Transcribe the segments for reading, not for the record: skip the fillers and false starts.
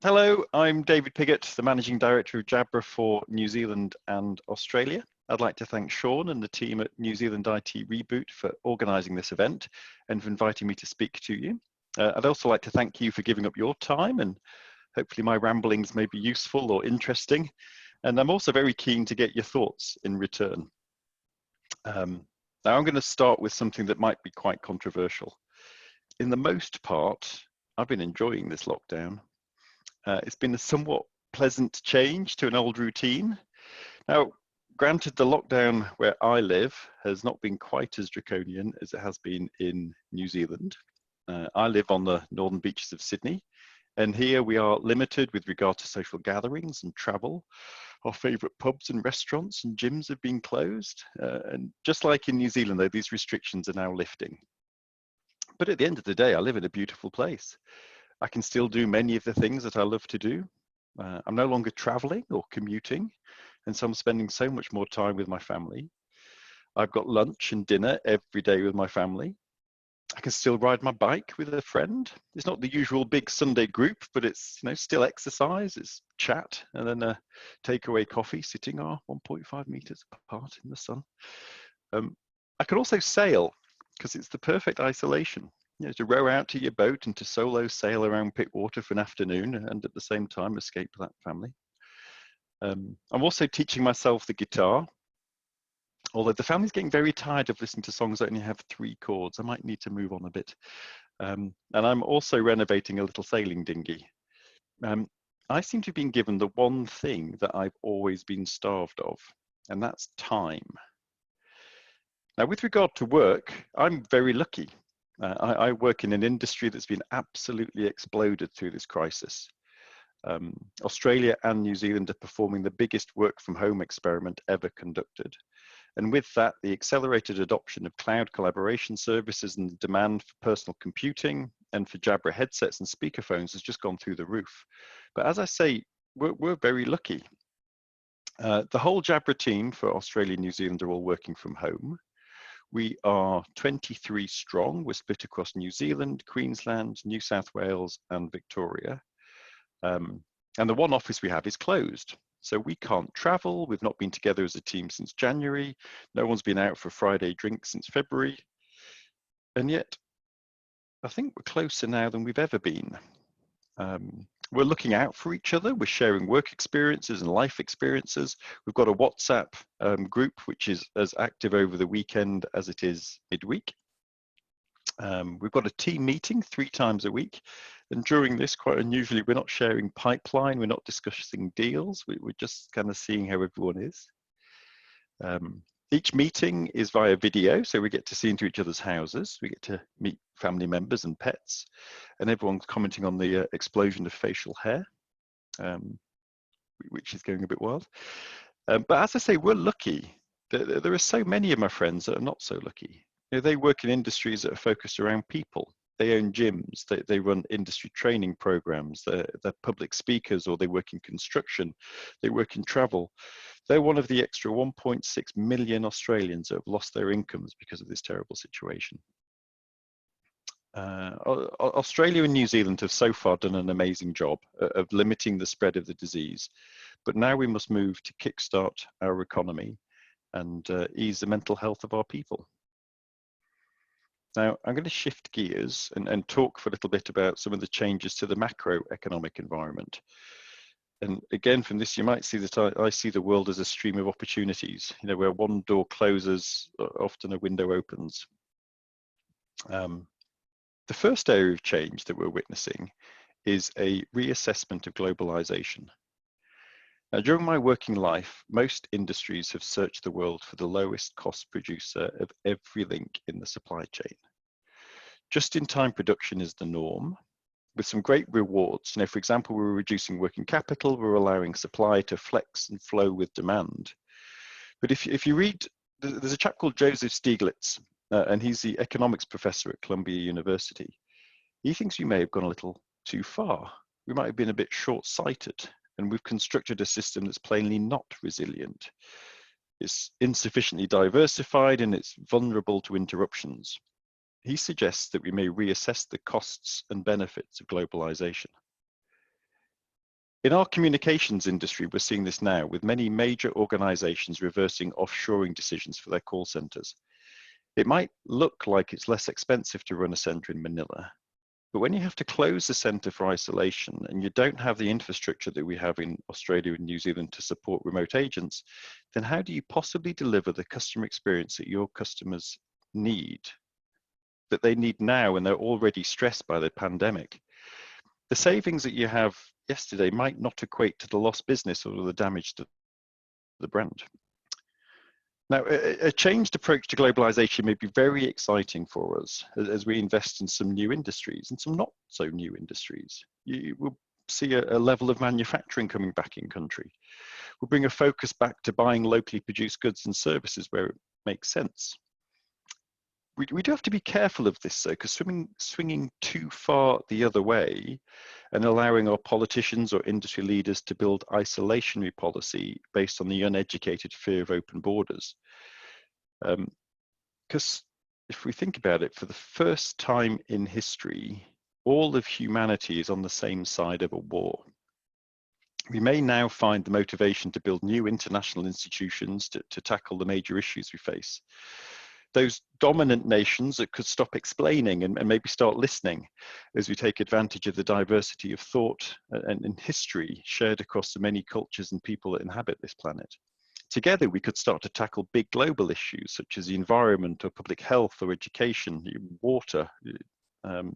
Hello, I'm David Piggott, the Managing Director of Jabra for New Zealand and Australia. I'd like to thank Sean and the team at New Zealand IT Reboot for organising this event and for inviting me to speak to you. I'd also like to thank you for giving up your time, and hopefully my ramblings may be useful or interesting. And I'm also very keen to get your thoughts in return. Now I'm going to start with something that might be quite controversial. In the most part, I've been enjoying this lockdown. It's been a somewhat pleasant change to an old routine. Now, granted, the lockdown where I live has not been quite as draconian as it has been in New Zealand. I live on the northern beaches of Sydney, and here we are limited with regard to social gatherings and travel. Our favourite pubs and restaurants and gyms have been closed. And just like in New Zealand, though, these restrictions are now lifting. But at the end of the day, I live in a beautiful place. I can still do many of the things that I love to do. I'm no longer traveling or commuting, and so I'm spending so much more time with my family. I've got lunch and dinner every day with my family. I can still ride my bike with a friend. It's not the usual big Sunday group, but it's still exercise, it's chat, and then a takeaway coffee sitting 1.5 meters apart in the sun. I can also sail because it's the perfect isolation. To row out to your boat and to solo sail around Pittwater for an afternoon and at the same time escape that family. I'm also teaching myself the guitar, although the family's getting very tired of listening to songs that only have 3 chords. I might need to move on a bit. And I'm also renovating a little sailing dinghy. I seem to have been given the one thing that I've always been starved of, and that's time. Now, with regard to work, I'm very lucky. I work in an industry that's been absolutely exploded through this crisis. Australia and New Zealand are performing the biggest work from home experiment ever conducted. And with that, the accelerated adoption of cloud collaboration services and the demand for personal computing and for Jabra headsets and speakerphones has just gone through the roof. But as I say, we're very lucky. The whole Jabra team for Australia and New Zealand are all working from home. We are 23 strong. We're split across New Zealand, Queensland, New South Wales, and Victoria. And the one office we have is closed. So we can't travel. We've not been together as a team since January. No one's been out for Friday drinks since February. And yet, I think we're closer now than we've ever been. We're looking out for each other. We're sharing work experiences and life experiences. We've got a WhatsApp group, which is as active over the weekend as it is midweek. We've got a team meeting 3 times a week. And during this, quite unusually, we're not sharing pipeline. We're not discussing deals. We're just kind of seeing how everyone is. Each meeting is via video, so we get to see into each other's houses. We get to meet family members and pets, and everyone's commenting on the explosion of facial hair, which is going a bit wild. But as I say, we're lucky. There are so many of my friends that are not so lucky. They work in industries that are focused around people. They own gyms, they run industry training programs, they're public speakers, or they work in construction, they work in travel. They're one of the extra 1.6 million Australians that have lost their incomes because of this terrible situation. Australia and New Zealand have so far done an amazing job of limiting the spread of the disease, but now we must move to kickstart our economy and ease the mental health of our people. Now, I'm going to shift gears and talk for a little bit about some of the changes to the macroeconomic environment. And again, from this, you might see that I see the world as a stream of opportunities, where one door closes, often a window opens. The first area of change that we're witnessing is a reassessment of globalization. Now, during my working life, most industries have searched the world for the lowest cost producer of every link in the supply chain. Just-in-time production is the norm, with some great rewards. For example, we're reducing working capital, we're allowing supply to flex and flow with demand. But if you read, there's a chap called Joseph Stiglitz, and he's the economics professor at Columbia University. He thinks we may have gone a little too far. We might have been a bit short-sighted, and we've constructed a system that's plainly not resilient. It's insufficiently diversified and it's vulnerable to interruptions. He suggests that we may reassess the costs and benefits of globalization. In our communications industry, we're seeing this now with many major organizations reversing offshoring decisions for their call centers. It might look like it's less expensive to run a center in Manila, but when you have to close the center for isolation and you don't have the infrastructure that we have in Australia and New Zealand to support remote agents, then how do you possibly deliver the customer experience that your customers need, that they need now when they're already stressed by the pandemic? The savings that you have yesterday might not equate to the lost business or the damage to the brand. Now, a changed approach to globalization may be very exciting for us as we invest in some new industries and some not so new industries. You will see a level of manufacturing coming back in country. We'll bring a focus back to buying locally produced goods and services where it makes sense. We do have to be careful of this though, because swinging too far the other way and allowing our politicians or industry leaders to build isolationary policy based on the uneducated fear of open borders. Because if we think about it, for the first time in history, all of humanity is on the same side of a war. We may now find the motivation to build new international institutions to tackle the major issues we face. Those dominant nations that could stop explaining and maybe start listening as we take advantage of the diversity of thought and history shared across the many cultures and people that inhabit this planet. Together, we could start to tackle big global issues such as the environment or public health or education, water. So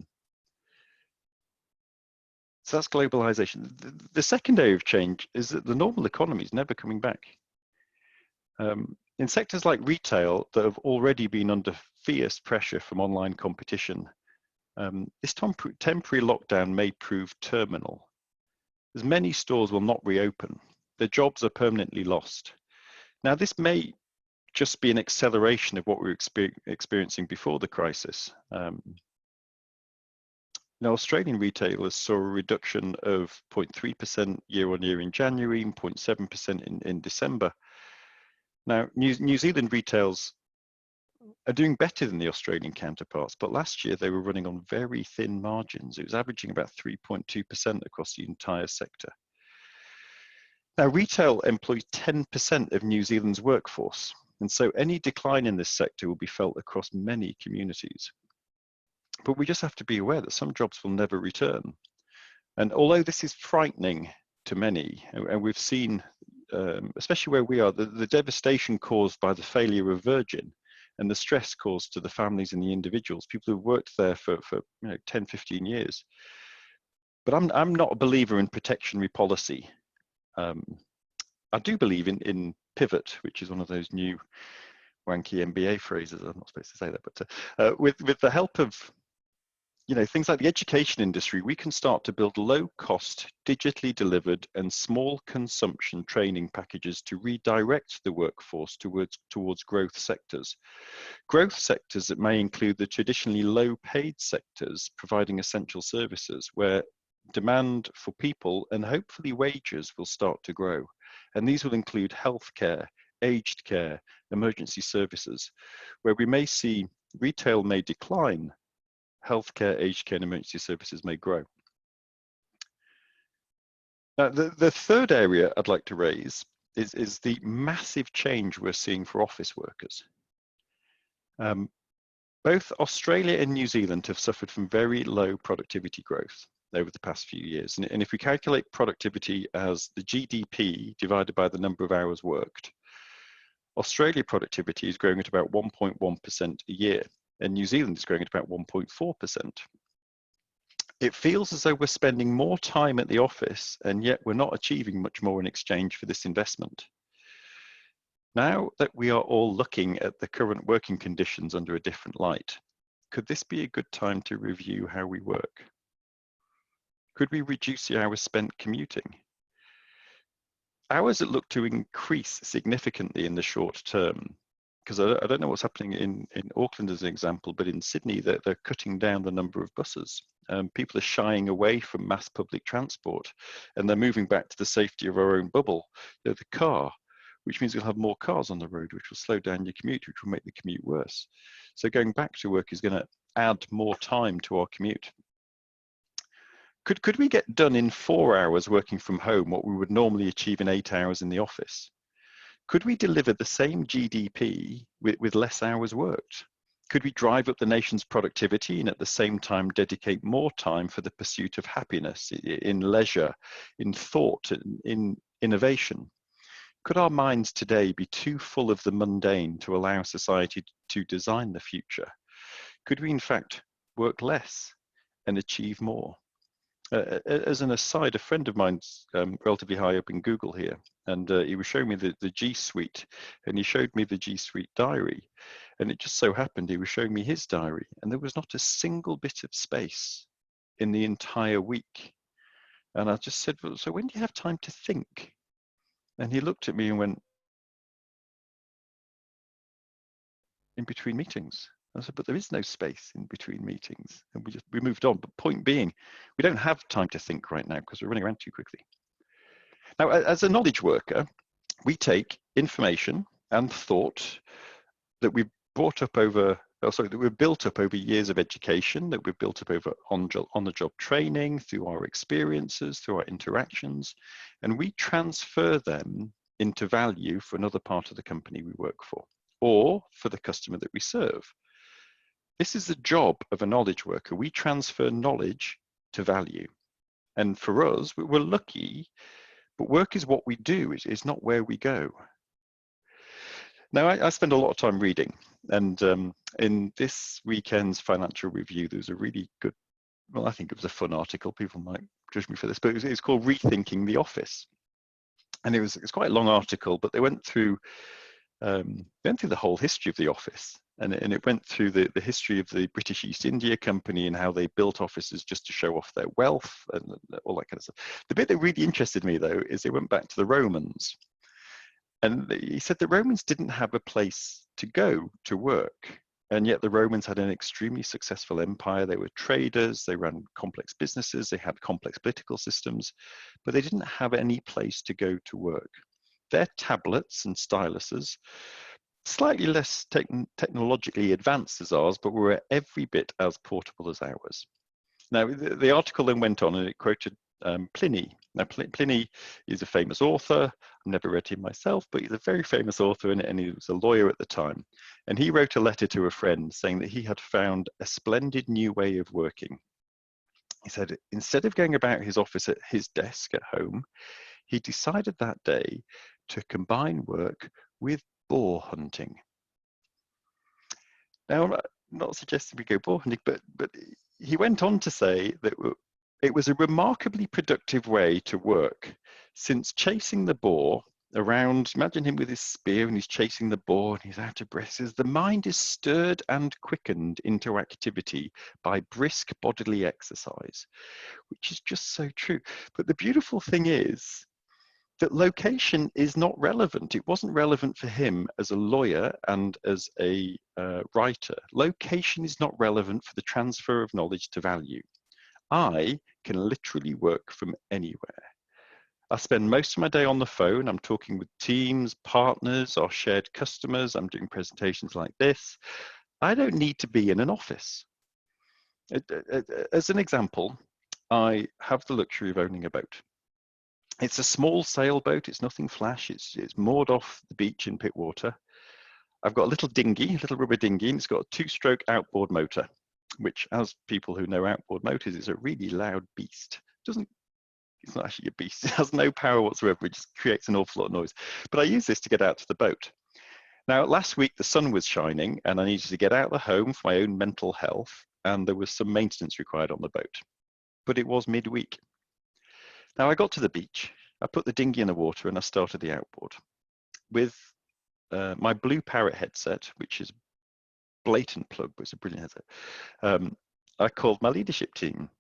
that's globalization. The second area of change is that the normal economy is never coming back. In sectors like retail that have already been under fierce pressure from online competition, this temporary lockdown may prove terminal, as many stores will not reopen. Their jobs are permanently lost. Now, this may just be an acceleration of what we were experiencing before the crisis. Now, Australian retailers saw a reduction of 0.3% year on year in January and 0.7% in December. Now, New Zealand retails are doing better than the Australian counterparts, but last year they were running on very thin margins. It was averaging about 3.2% across the entire sector. Now, retail employs 10% of New Zealand's workforce, and so any decline in this sector will be felt across many communities. But we just have to be aware that some jobs will never return. And although this is frightening to many, and we've seen, especially where we are, the devastation caused by the failure of Virgin and the stress caused to the families and the individuals, people who've worked there for 10, 15 years. But I'm not a believer in protectionary policy. I do believe in pivot, which is one of those new wanky MBA phrases. I'm not supposed to say that, but with the help of things like the education industry, we can start to build low-cost, digitally delivered and small consumption training packages to redirect the workforce towards growth sectors. Growth sectors that may include the traditionally low-paid sectors providing essential services, where demand for people and hopefully wages will start to grow. And these will include healthcare, aged care, emergency services, where we may see retail may decline, healthcare, aged care, and emergency services may grow. Now, the third area I'd like to raise is the massive change we're seeing for office workers. Both Australia and New Zealand have suffered from very low productivity growth over the past few years. And if we calculate productivity as the GDP divided by the number of hours worked, Australia productivity is growing at about 1.1% a year, and New Zealand is growing at about 1.4%. It feels as though we're spending more time at the office, and yet we're not achieving much more in exchange for this investment. Now that we are all looking at the current working conditions under a different light, could this be a good time to review how we work? Could we reduce the hours spent commuting? Hours that look to increase significantly in the short term, because I don't know what's happening in Auckland as an example, but in Sydney, they're cutting down the number of buses. People are shying away from mass public transport, and they're moving back to the safety of our own bubble, the car, which means we'll have more cars on the road, which will slow down your commute, which will make the commute worse. So going back to work is going to add more time to our commute. Could we get done in 4 hours working from home what we would normally achieve in 8 hours in the office? Could we deliver the same GDP with less hours worked? Could we drive up the nation's productivity and at the same time dedicate more time for the pursuit of happiness, in leisure, in thought, in innovation? Could our minds today be too full of the mundane to allow society to design the future? Could we in fact work less and achieve more? As an aside, a friend of mine's relatively high up in Google here, and he was showing me the G Suite, and he showed me the G Suite diary, and it just so happened he was showing me his diary, and there was not a single bit of space in the entire week. And I just said, well, so when do you have time to think? And he looked at me and went, in between meetings. I said, but there is no space in between meetings. And we moved on. But point being, we don't have time to think right now because we're running around too quickly. Now, as a knowledge worker, we take information and thought that we've brought up over, that we've built up over years of education, that we've built up over on-the-job training, through our experiences, through our interactions, and we transfer them into value for another part of the company we work for, or for the customer that we serve. This is the job of a knowledge worker. We transfer knowledge to value. And for us, we're lucky, but work is what we do, it's not where we go. Now, I spend a lot of time reading, and in this weekend's financial review, there was a really good, well, I think it was a fun article. People might judge me for this, but it's called Rethinking the Office. And it's quite a long article, but they went through the whole history of the office, and it went through the history of the British East India Company and how they built offices just to show off their wealth and all that kind of stuff. The bit that really interested me, though, is they went back to the Romans, and he said the Romans didn't have a place to go to work, and yet the Romans had an extremely successful empire. They were traders, they ran complex businesses, they had complex political systems, but they didn't have any place to go to work. Their tablets and styluses, slightly less technologically advanced as ours, but were every bit as portable as ours. Now, the article then went on and it quoted Pliny. Now, Pliny is a famous author. I've never read him myself, but he's a very famous author, and he was a lawyer at the time. And he wrote a letter to a friend saying that he had found a splendid new way of working. He said, instead of going about his office at his desk at home, he decided that day to combine work with boar hunting. Now, I'm not suggesting we go boar hunting, but he went on to say that it was a remarkably productive way to work, since chasing the boar around, imagine him with his spear and he's chasing the boar and he's out of breath, says the mind is stirred and quickened into activity by brisk bodily exercise, which is just so true. But the beautiful thing is that location is not relevant. It wasn't relevant for him as a lawyer and as a writer. Location is not relevant for the transfer of knowledge to value. I can literally work from anywhere. I spend most of my day on the phone. I'm talking with teams, partners, our shared customers. I'm doing presentations like this. I don't need to be in an office. As an example, I have the luxury of owning a boat. It's a small sailboat. It's nothing flash. It's moored off the beach in Pittwater. I've got a little dinghy, a little rubber dinghy, and it's got a two-stroke outboard motor, which, as people who know outboard motors, is a really loud beast. It's not actually a beast. It has no power whatsoever. It just creates an awful lot of noise. But I use this to get out to the boat. Now, last week, the sun was shining, and I needed to get out of the home for my own mental health, and there was some maintenance required on the boat. But it was midweek. Now, I got to the beach, I put the dinghy in the water, and I started the outboard. With my Blue Parrot headset, which is blatant plug, but it's a brilliant headset, I called my leadership team.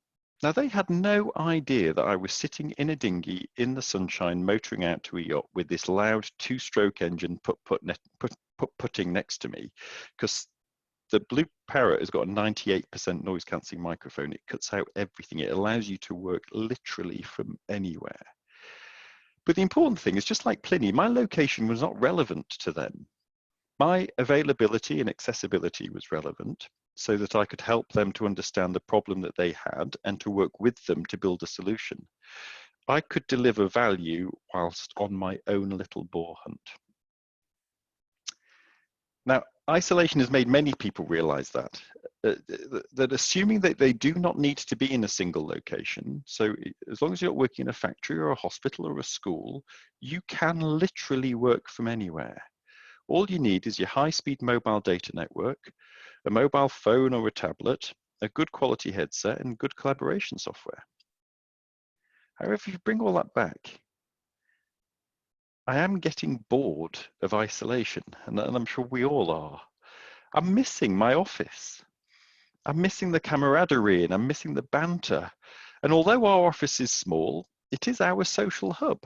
Now, they had no idea that I was sitting in a dinghy in the sunshine, motoring out to a yacht with this loud two-stroke engine putting next to me, because the Blue Parrot has got a 98% noise cancelling microphone. It cuts out everything. It allows you to work literally from anywhere. But the important thing is, just like Pliny, my location was not relevant to them. My availability and accessibility was relevant. so that I could help them to understand the problem that they had and to work with them to build a solution. I could deliver value whilst on my own little boar hunt. Now, isolation has made many people realize that assuming that they do not need to be in a single location, so as long as you're working in a factory or a hospital or a school, you can literally work from anywhere. All you need is your high-speed mobile data network, a mobile phone or a tablet, a good quality headset, and good collaboration software. However, if you bring all that back, I am getting bored of isolation, and I'm sure we all are. I'm missing my office. I'm missing the camaraderie and I'm missing the banter. And although our office is small, it is our social hub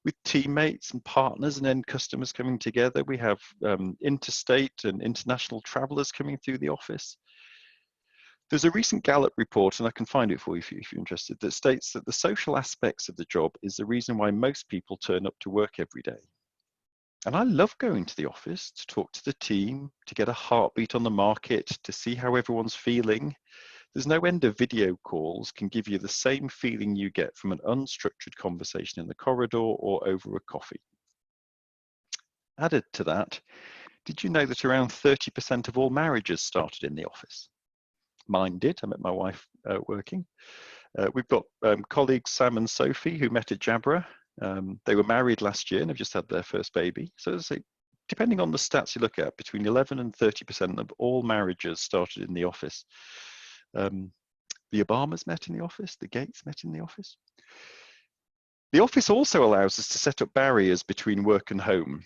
with teammates and partners and end customers coming together. We have interstate and international travelers coming through the office. There's a recent Gallup report, and I can find it for you if you're interested, that states that the social aspects of the job is the reason why most people turn up to work every day. And I love going to the office to talk to the team, to get a heartbeat on the market, to see how everyone's feeling. There's no end of video calls can give you the same feeling you get from an unstructured conversation in the corridor or over a coffee. Added to that, did you know that around 30% of all marriages started in the office? Mine did. I met my wife working. We've got colleagues Sam and Sophie who met at Jabra. They were married last year and have just had their first baby. So as I say, depending on the stats you look at, between 11 and 30% of all marriages started in the office. The Obamas met in the office, the Gates met in the office. The office also allows us to set up barriers between work and home.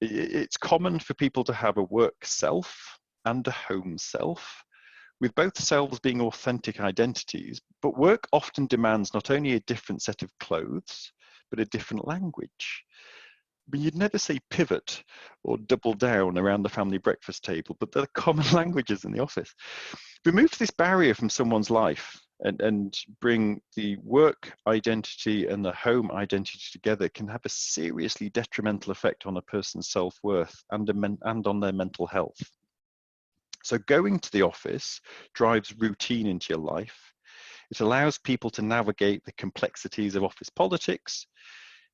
It's common for people to have a work self and a home self, with both selves being authentic identities, but work often demands not only a different set of clothes, but a different language. But you'd never say pivot or double down around the family breakfast table, but they're common languages in the office. Remove this barrier from someone's life and bring the work identity and the home identity together can have a seriously detrimental effect on a person's self-worth and on their mental health. So going to the office drives routine into your life. It allows people to navigate the complexities of office politics.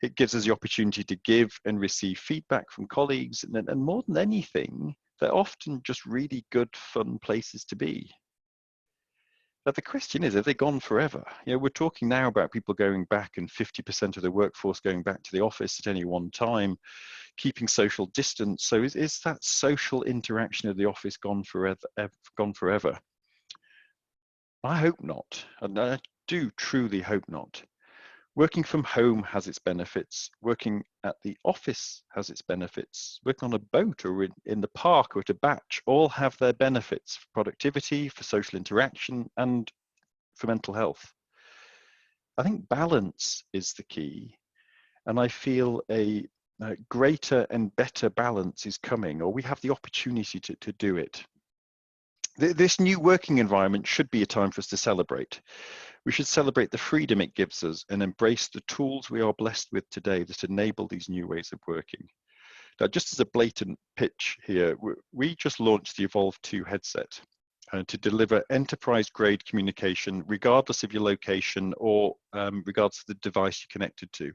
It gives us the opportunity to give and receive feedback from colleagues. And more than anything, they're often just really good, fun places to be. But the question is, have they gone forever? You know, we're talking now about people going back and 50% of the workforce going back to the office at any one time, keeping social distance. So is that social interaction of the office gone forever? I hope not, and I do truly hope not. Working from home has its benefits. Working at the office has its benefits. Working on a boat or in the park or at a batch all have their benefits for productivity, for social interaction, and for mental health. I think balance is the key, and I feel a greater and better balance is coming, or we have the opportunity to do it. This new working environment should be a time for us to celebrate. We should celebrate the freedom it gives us and embrace the tools we are blessed with today that enable these new ways of working. Now, just as a blatant pitch here, we just launched the Evovle2 headset to deliver enterprise-grade communication, regardless of your location or regardless of the device you're connected to.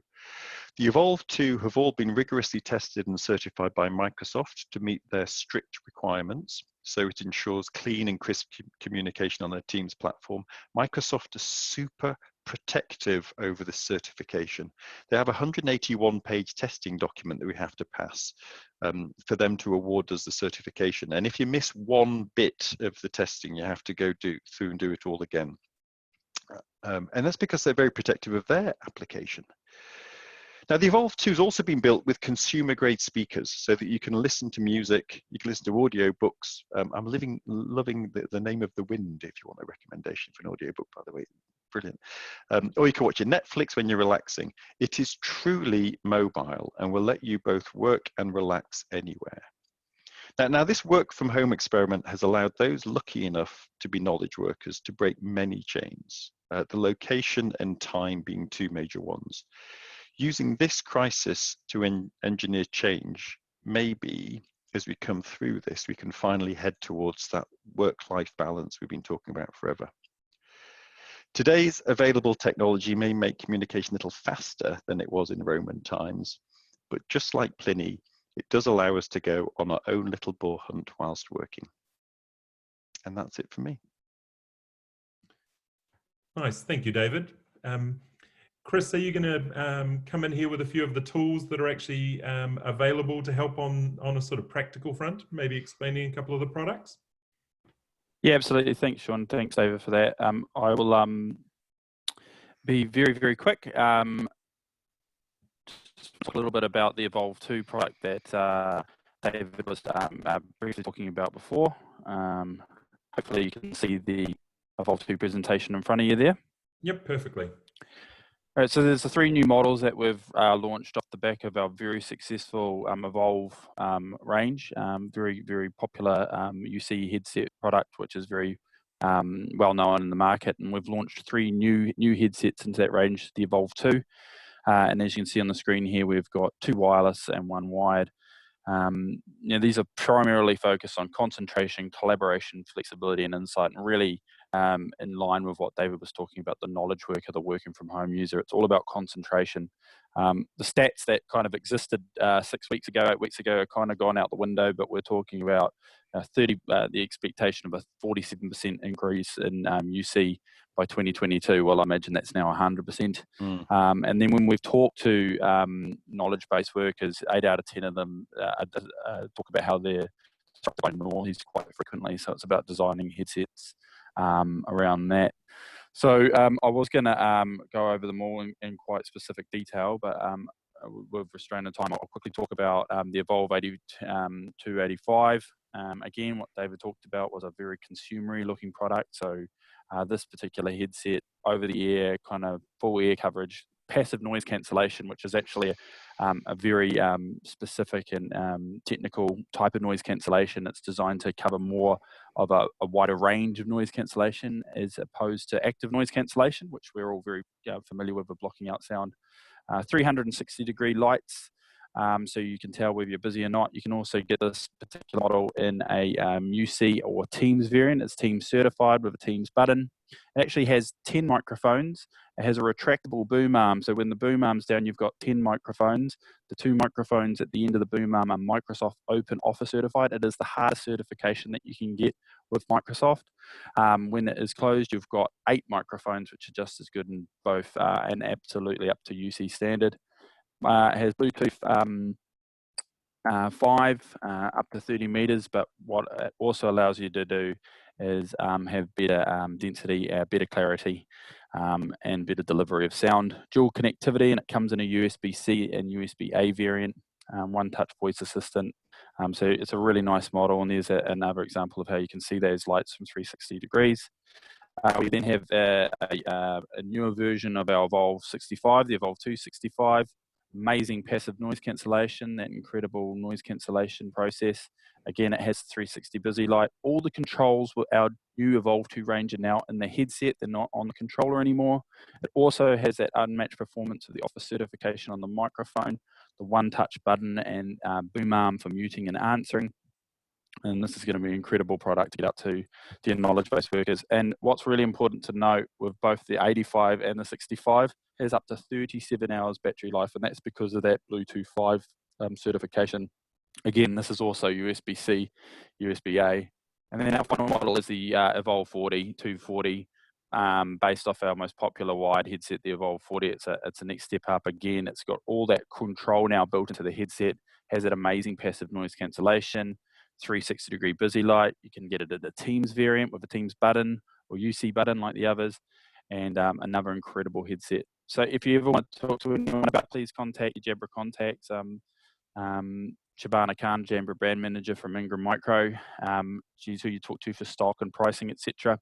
The Evovle2 have all been rigorously tested and certified by Microsoft to meet their strict requirements. So it ensures clean and crisp communication on their Teams platform. Microsoft is super protective over this certification. They have a 181-page testing document that we have to pass for them to award us the certification. And if you miss one bit of the testing, you have to go through and do it all again. And that's because they're very protective of their application. Now, the Evovle2 has also been built with consumer-grade speakers so that you can listen to music, you can listen to audio books. I'm loving the Name of the Wind, if you want a recommendation for an audio book, by the way. Brilliant. Or you can watch your Netflix when you're relaxing. It is truly mobile and will let you both work and relax anywhere. Now, this work from home experiment has allowed those lucky enough to be knowledge workers to break many chains, the location and time being two major ones. Using this crisis to engineer change may be as we come through this, we can finally head towards that work-life balance we've been talking about forever. Today's available technology may make communication a little faster than it was in Roman times, but just like Pliny, it does allow us to go on our own little boar hunt whilst working. And that's it for me. Nice, thank you, David. Chris, are you going to come in here with a few of the tools that are actually available to help on a sort of practical front, maybe explaining a couple of the products? Yeah, absolutely. Thanks, Sean. Thanks, David, for that. I will be very, very quick. Just talk a little bit about the Evovle2 product that David was briefly talking about before. Hopefully you can see the Evovle2 presentation in front of you there. Yep, perfectly. All right, so there's the 3 new models that we've launched off the back of our very successful Evolve range. Very, very popular UC headset product, which is very well known in the market. And we've launched 3 new headsets into that range, the Evolve2. And as you can see on the screen here, we've got 2 wireless and 1 wired. These are primarily focused on concentration, collaboration, flexibility, and insight, and really in line with what David was talking about, the knowledge worker, the working from home user. It's all about concentration. The stats that kind of existed 6 weeks ago, 8 weeks ago, are kind of gone out the window, but we're talking about the expectation of a 47% increase in UC by 2022. Well, I imagine that's now 100%. And then when we've talked to knowledge-based workers, 8 out of 10 of them talk about how they're disrupted by noise quite frequently. So it's about designing headsets around that. So I was going to go over them all in quite specific detail, but with restrained time, I'll quickly talk about the Evolve285. Again, what David talked about was a very consumery looking product. So this particular headset, over the air, kind of full ear coverage, passive noise cancellation, which is actually a very specific and technical type of noise cancellation. It's designed to cover more of a wider range of noise cancellation as opposed to active noise cancellation, which we're all very familiar with blocking out sound. 360-degree lights, so you can tell whether you're busy or not. You can also get this particular model in a UC or Teams variant. It's Teams certified with a Teams button. It actually has 10 microphones. It has a retractable boom arm. So when the boom arm's down, you've got 10 microphones. The 2 microphones at the end of the boom arm are Microsoft Open Office certified. It is the hardest certification that you can get with Microsoft. When it is closed, you've got 8 microphones, which are just as good in both and absolutely up to UC standard. It has Bluetooth 5 up to 30 meters, but what it also allows you to do is have better density, better clarity, and better delivery of sound. Dual connectivity, and it comes in a USB-C and USB-A variant. One touch voice assistant. So it's a really nice model, and there's another example of how you can see those lights from 360 degrees. We then have a newer version of our Evolve65, the Evolve265. Amazing passive noise cancellation, that incredible noise cancellation process. Again, it has 360 busy light. All the controls with our new Evolve2 range are now in the headset. They're not on the controller anymore. It also has that unmatched performance of the Office certification on the microphone, the one-touch button and boom arm for muting and answering. And this is going to be an incredible product to get up to your knowledge-based workers. And what's really important to note with both the 85 and the 65 has up to 37 hours battery life, and that's because of that Bluetooth 5 certification. Again, this is also USB-C, USB-A. And then our final model is the Evolve40, 240, based off our most popular wired headset, the Evolve40. It's a next step up. Again, it's got all that control now built into the headset, has that amazing passive noise cancellation, 360-degree busy light. You can get it in the Teams variant with a Teams button or UC button like the others, and another incredible headset. So if you ever want to talk to anyone about, please contact your Jabra contacts. Shabana Khan, Jabra brand manager from Ingram Micro. She's who you talk to for stock and pricing, etc.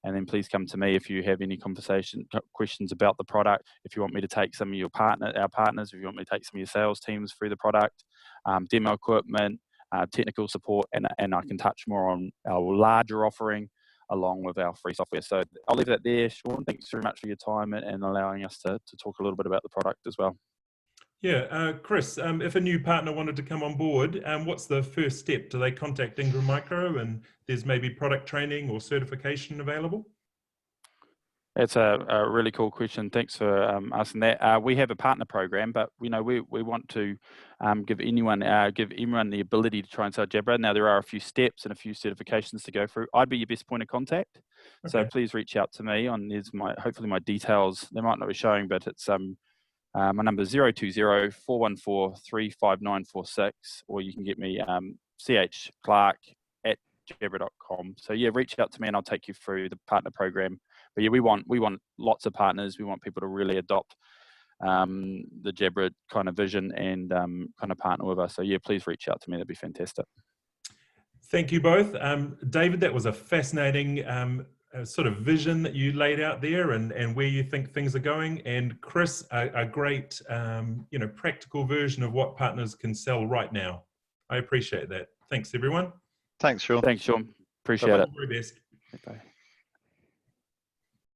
And then please come to me if you have any questions about the product. If you want me to take some of our partners, if you want me to take some of your sales teams through the product, demo equipment, technical support, and I can touch more on our larger offering along with our free software. So I'll leave that there. Sean, thanks very much for your time and allowing us to talk a little bit about the product as well. Yeah, Chris, if a new partner wanted to come on board, what's the first step? Do they contact Ingram Micro and there's maybe product training or certification available? That's a really cool question. Thanks for asking that. We have a partner program, but we want to give everyone the ability to try and sell Jabra. Now there are a few steps and a few certifications to go through. I'd be your best point of contact, so please reach out to me. Hopefully my details. They might not be showing, but it's my number is 020-414-35946, or you can get me chclark@jabra.com. So yeah, reach out to me and I'll take you through the partner program. But yeah, we want lots of partners. We want people to really adopt the Jabra kind of vision and kind of partner with us. So yeah, please reach out to me. That'd be fantastic. Thank you both. David, that was a fascinating sort of vision that you laid out there and where you think things are going. And Chris, a great practical version of what partners can sell right now. I appreciate that. Thanks, everyone. Thanks, Sean. Thanks, Sean. Appreciate Bye-bye. it. All the very best. Bye.